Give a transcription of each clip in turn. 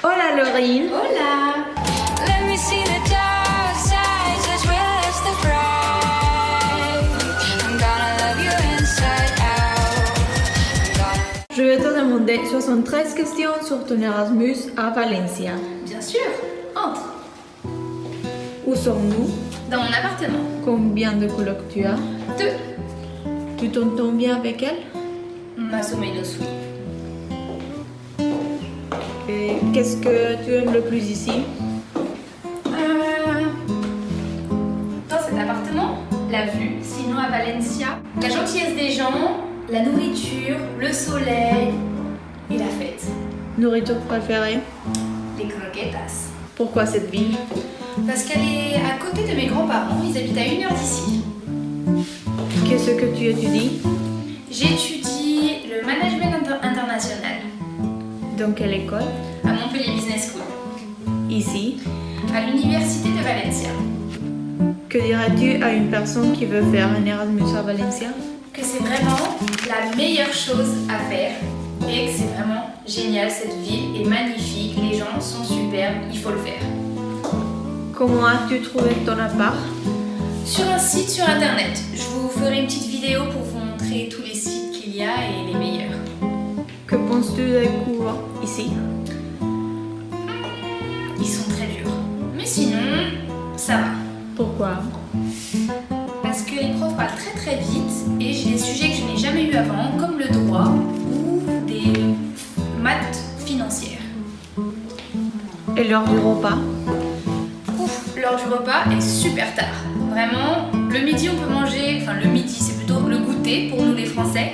Hola Laurine. Hola. Let me see the dark side, touch my lips to cry. I'm gonna love you inside out. Je vais te demander 73 questions sur ton Erasmus à Valencia. Bien sûr. Entre. Où sommes-nous? Dans mon appartement. Combien de colocs tu as? 2. Tu t'entends bien avec elle? Más o menos oui. Et qu'est-ce que tu aimes le plus ici? Dans cet appartement, la vue, sinon à Valencia, la gentillesse des gens, la nourriture, le soleil et la fête. Nourriture préférée? Les croquetas. Pourquoi cette ville? Parce qu'elle est à côté de mes grands-parents, ils habitent à 1 heure d'ici. Qu'est-ce que tu étudies? J'étudie le management international Dans quelle école? à Montpellier Business School, Ici. à l'université de Valencia. Que dirais-tu à une personne qui veut faire un Erasmus à Valencia? Que c'est vraiment la meilleure chose à faire et que c'est vraiment génial, cette ville est magnifique, les gens sont superbes, il faut le faire. Comment as-tu trouvé ton appart? Sur un site sur internet, je vous ferai une petite vidéo pour vous montrer tous les sites qu'il y a et les meilleurs. Que penses-tu des cours ici? Ils sont très durs, mais sinon, ça va. Pourquoi? Parce que les profs parlent très très vite et j'ai des sujets que je n'ai jamais eu avant, comme le droit ou des maths financières. Et l'heure du repas? Ouf, l'heure du repas est super tard. Vraiment, le midi on peut manger, enfin le midi c'est plutôt le goûter pour nous les Français.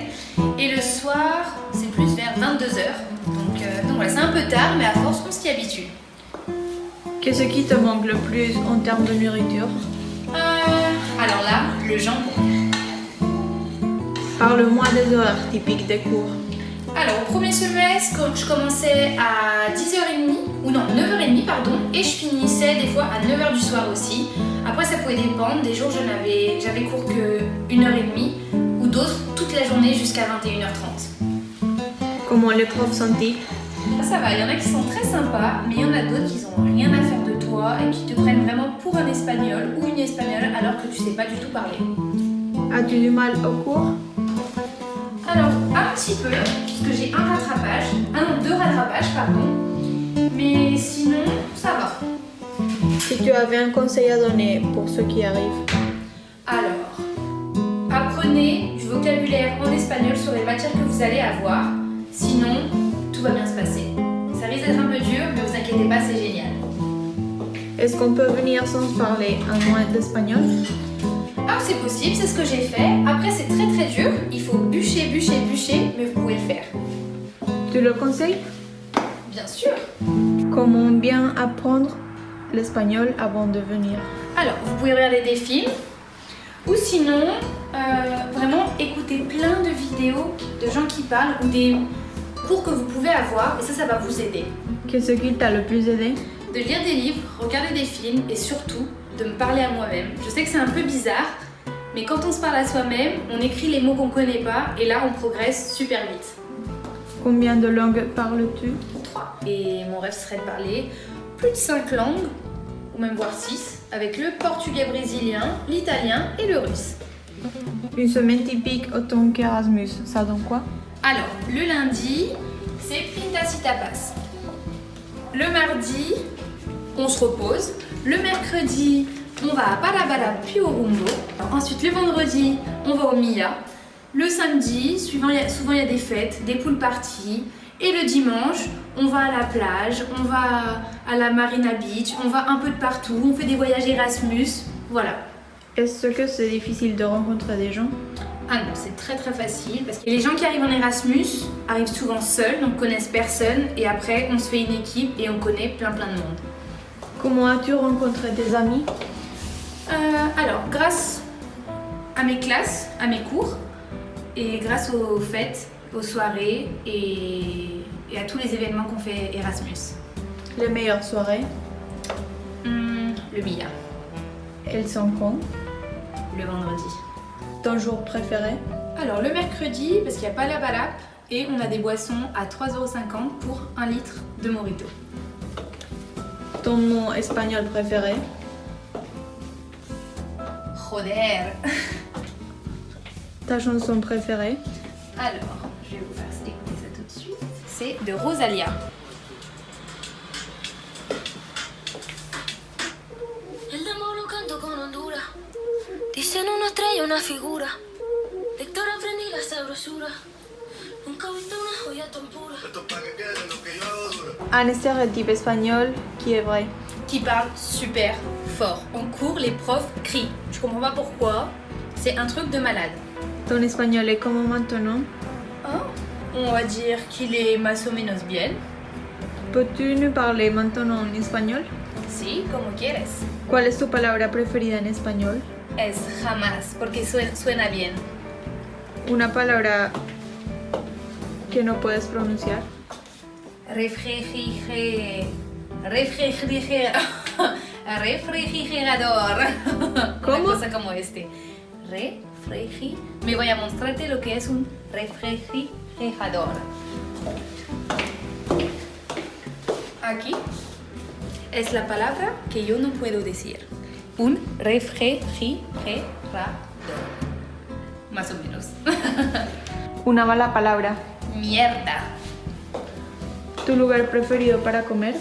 Et le soir, c'est plus vers 22h. Donc voilà, c'est un peu tard, mais à force on s'y habitue. Qu'est-ce qui te manque le plus en termes de nourriture? Alors là, le jambon. Parle-moi des horaires typiques des cours. Alors au premier semestre, quand je commençais à 10h30, ou non 9h30 pardon, et je finissais des fois à 9h du soir aussi. Après ça pouvait dépendre, des jours j'avais cours que 1h30 ou d'autres toute la journée jusqu'à 21h30. Comment les profs sont-ils? Ça va, il y en a qui sont très sympas, mais il y en a d'autres qui n'ont rien à faire de toi et qui te prennent vraiment pour un espagnol ou une espagnole alors que tu sais pas du tout parler. As-tu du mal au cours? Alors, un petit peu, puisque j'ai deux rattrapages, pardon, mais sinon, ça va. Si tu avais un conseil à donner pour ceux qui arrivent? Alors, apprenez du vocabulaire en espagnol sur les matières que vous allez avoir, sinon, tout va bien se passer. Ça risque d'être un peu dur, mais vous inquiétez pas, c'est génial. Est-ce qu'on peut venir sans parler un mois d'espagnol? Ah, c'est possible, c'est ce que j'ai fait. Après, c'est très très dur, il faut bûcher, mais vous pouvez le faire. Tu le conseilles? Bien sûr. Comment bien apprendre l'espagnol avant de venir? Alors, vous pouvez regarder des films, ou sinon, vraiment écouter plein de vidéos de gens qui parlent, ou des cours que vous pouvez avoir, et ça va vous aider. Qu'est-ce qui t'a le plus aidé? De lire des livres, regarder des films, et surtout, de me parler à moi-même. Je sais que c'est un peu bizarre, mais quand on se parle à soi-même, on écrit les mots qu'on connaît pas, et là, on progresse super vite. Combien de langues parles-tu? 3. Et mon rêve serait de parler plus de 5 langues, ou même voire 6, avec le portugais brésilien, l'italien et le russe. Une semaine typique en tant qu'Erasmus, ça donne quoi? Alors, le lundi, c'est pintas y tapas. Le mardi, on se repose. Le mercredi, on va à Palabala puis au Rumbo. Ensuite, le vendredi, on va au Mia. Le samedi, souvent il y a des fêtes, des pool parties. Et le dimanche, on va à la plage, on va à la Marina Beach, on va un peu de partout, on fait des voyages Erasmus, voilà. Est-ce que c'est difficile de rencontrer des gens? Ah non, c'est très très facile parce que les gens qui arrivent en Erasmus arrivent souvent seuls, donc connaissent personne et après on se fait une équipe et on connaît plein de monde. Comment as-tu rencontré des amis? Alors, grâce à mes classes, à mes cours et grâce aux fêtes, aux soirées et à tous les événements qu'on fait Erasmus. Les meilleures soirées? Le Mia, Elles sont quand? le vendredi. Ton jour préféré? Alors le mercredi, parce qu'il n'y a pas la balap et on a des boissons à 3,50 € pour 1 litre de Morito. Ton mot espagnol préféré? Joder. Ta chanson préférée? Alors, je vais vous faire écouter ça tout de suite. C'est de Rosalia. El demo lo canto con Honduras. Dicen una estrella, una figura. De Héctor aprendí la sabrosura. Nunca he visto una joya tan pura. Un stéréotype espagnol qui est vrai. Qui parle super fort. En cours, les profs crient. Je comprends pas pourquoi. C'est un truc de malade. Ton espagnol est comment maintenant? Hein? On va dire qu'il est más o menos bien. Peux-tu nous parler maintenant en espagnol? Sí, como quieres. ¿Cuál es tu palabra preferida en español? Es jamás, porque suena bien. Una palabra que no puedes pronunciar. Refrigerador. ¿Cómo? Una cosa como Me voy a mostrarte lo que es un refrigerador. Aquí es la palabra que yo no puedo decir. Un refrigerador. Más o menos. Una mala palabra. Mierda. ¿Tu lugar preferido para comer?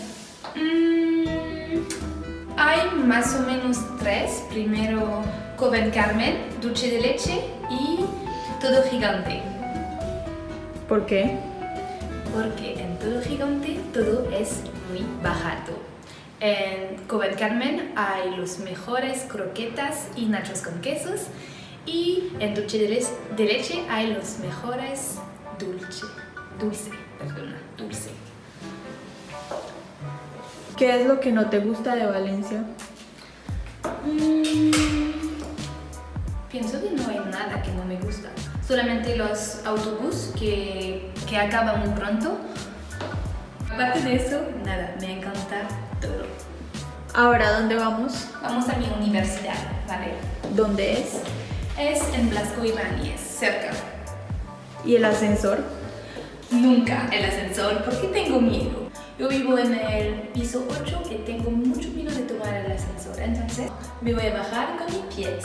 Hay más o menos 3. Primero, Covent Carmen, dulce de leche y todo gigante. ¿Por qué? Porque en todo gigante todo es muy barato. En Covent Carmen hay los mejores croquetas y nachos con quesos. Y en dulce de leche hay los mejores dulce. ¿Qué es lo que no te gusta de Valencia? Pienso que no hay nada que no me gusta. Solamente los autobuses que acaban muy pronto. Aparte de eso, nada, me encanta todo. Ahora, ¿dónde vamos? Vamos a mi universidad, ¿vale? ¿Dónde es? Es en Blasco Ibáñez, cerca. ¿Y el ascensor? Nunca el ascensor, porque tengo miedo. Yo vivo en el piso 8 y tengo mucho miedo de tomar el ascensor. Entonces me voy a bajar con mis pies.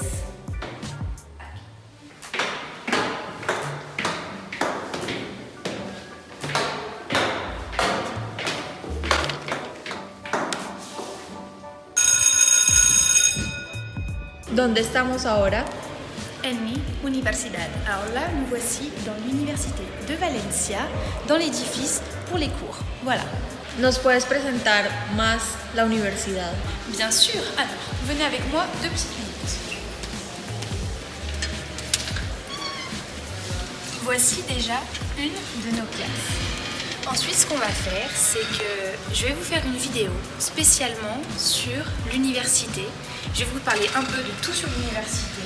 ¿Dónde estamos ahora? En mi universidad. Alors là, nous voici dans l'université de Valencia, dans l'édifice pour les cours. Voilà. ¿Nos puedes presentar más la universidad? Bien sûr. Alors, venez avec moi 2 petites minutes. Voici déjà une de nos classes. Ensuite, ce qu'on va faire, c'est que je vais vous faire une vidéo spécialement sur l'université. Je vais vous parler un peu de tout sur l'université,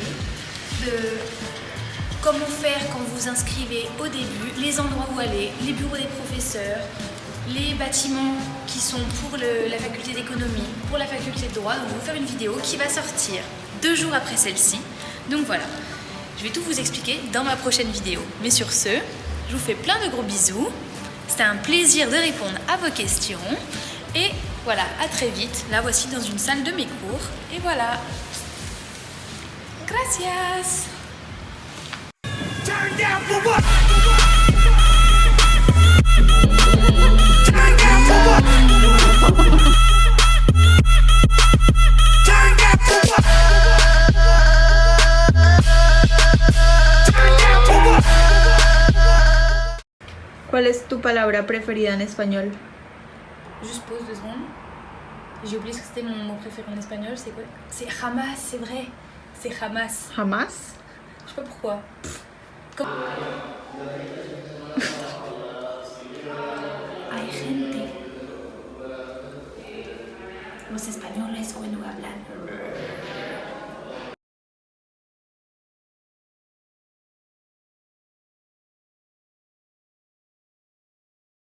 de comment faire quand vous inscrivez au début, les endroits où aller, les bureaux des professeurs, les bâtiments qui sont pour la faculté d'économie, pour la faculté de droit. Donc, je vais vous faire une vidéo qui va sortir 2 jours après celle-ci. Donc voilà, je vais tout vous expliquer dans ma prochaine vidéo. Mais sur ce, je vous fais plein de gros bisous. C'était un plaisir de répondre à vos questions. Et voilà, à très vite. Là, voici dans une salle de mes cours. Et voilà. Gracias. Turn down for what? ¿Cuál es tu palabra preferida en español? Juste pause 2 secondes. J'ai oublié ce que c'était mon mot préféré en espagnol. C'est quoi? C'est jamás, c'est vrai. C'est jamás. ¿Jamás? Je sais pas pourquoi. Hay gente. Los españoles cuando hablan